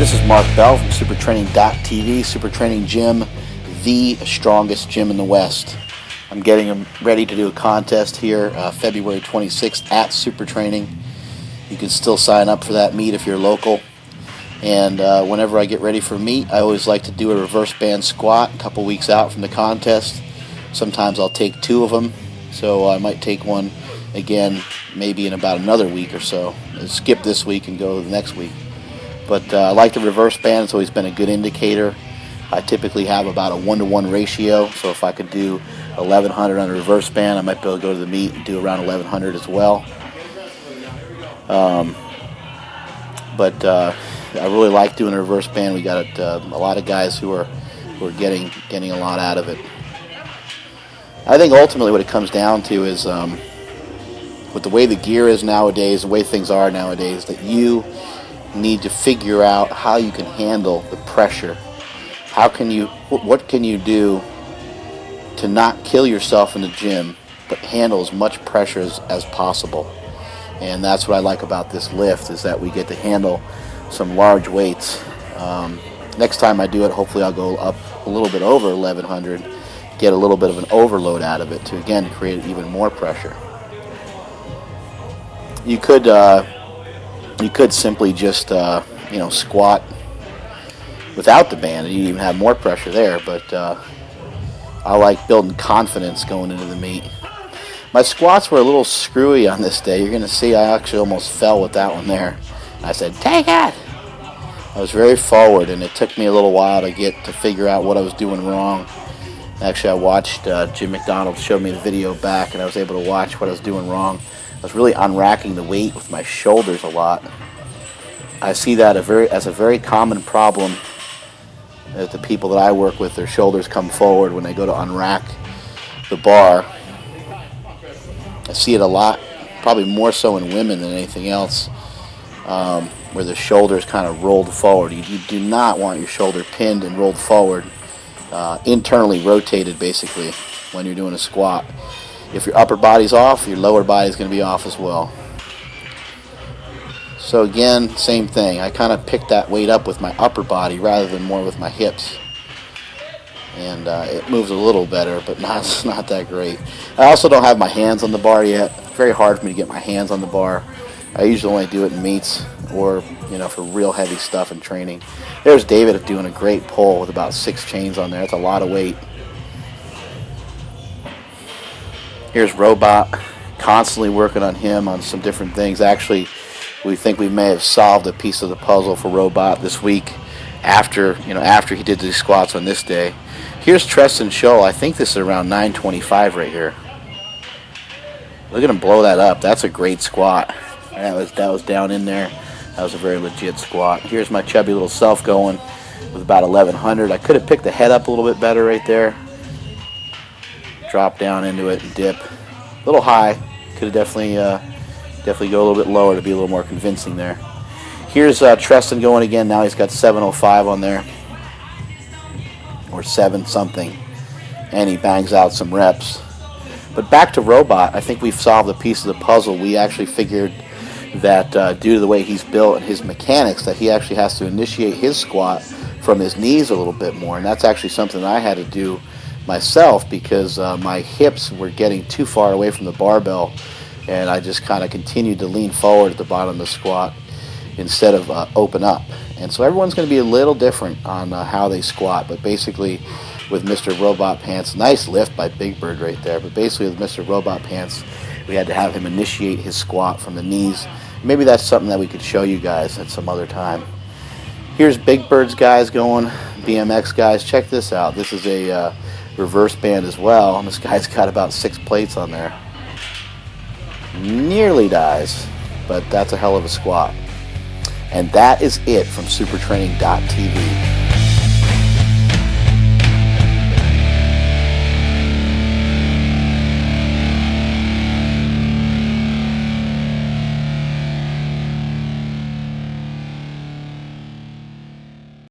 This is Mark Bell from SuperTraining.tv, Super Training Gym, the strongest gym in the West. I'm getting ready to do a contest here February 26th at Super Training. You can still sign up for that meet if you're local. And whenever I get ready for meet, I always like to do a reverse band squat a couple weeks out from the contest. Sometimes I'll take two of them, so I might take one again maybe in about another week or so. I'll skip this week and go the next week. But I like the reverse band. It's always been a good indicator. I typically have about a 1-to-1 ratio, so if I could do 1100 on a reverse band, I might be able to go to the meet and do around 1100 as well. But I really like doing a reverse band. We got a lot of guys who are getting a lot out of it. I think ultimately what it comes down to is with the way the gear is nowadays, the way things are nowadays, that you need to figure out how you can handle the pressure. What can you do to not kill yourself in the gym, but handle as much pressure as possible? And that's what I like about this lift, is that we get to handle some large weights. Next time I do it, hopefully I'll go up a little bit over 1100, get a little bit of an overload out of it to again create even more pressure. You could simply just squat without the band, and you even have more pressure there. But I like building confidence going into the meet. My squats were a little screwy on this day. You're going to see I actually almost fell with that one there. I said, "Take it!" I was very forward, and it took me a little while to figure out what I was doing wrong. Actually, I watched Jim McDonald show me the video back, and I was able to watch what I was doing wrong. I was really unracking the weight with my shoulders a lot. I see that as a very common problem that the people that I work with, their shoulders come forward when they go to unrack the bar. I see it a lot, probably more so in women than anything else, where the shoulders kind of rolled forward. You do not want your shoulder pinned and rolled forward, internally rotated basically when you're doing a squat. If your upper body's off, your lower body's going to be off as well. So again, same thing. I kind of picked that weight up with my upper body rather than more with my hips. And it moves a little better, but not that great. I also don't have my hands on the bar yet. It's very hard for me to get my hands on the bar. I usually only do it in meets or for real heavy stuff in training. There's David doing a great pull with about 6 chains on there. That's a lot of weight. Here's Robot, constantly working on him on some different things. Actually, we think we may have solved a piece of the puzzle for Robot this week after he did these squats on this day. Here's Treston Shoal. I think this is around 925 right here. Look at him blow that up. That's a great squat. That was down in there. That was a very legit squat. Here's my chubby little self going with about 1100. I could have picked the head up a little bit better right there. Drop down into it and dip. A little high. Could have definitely go a little bit lower to be a little more convincing there. Here's Treston going again. Now he's got 705 on there, or 7 something, and he bangs out some reps. But back to Robot, I think we've solved a piece of the puzzle. We actually figured that due to the way he's built and his mechanics, that he actually has to initiate his squat from his knees a little bit more, and that's actually something that I had to do myself because my hips were getting too far away from the barbell, and I just kind of continued to lean forward at the bottom of the squat instead of open up. And so everyone's going to be a little different on how they squat, but basically with Mr. Robot Pants, nice lift by Big Bird right there, but basically with Mr. Robot Pants, we had to have him initiate his squat from the knees. Maybe that's something that we could show you guys at some other time. Here's Big Bird's guys going, BMX guys. Check this out. This is a reverse band as well, and this guy's got about 6 plates on there. Nearly dies, but that's a hell of a squat. And that is it from SuperTraining.tv.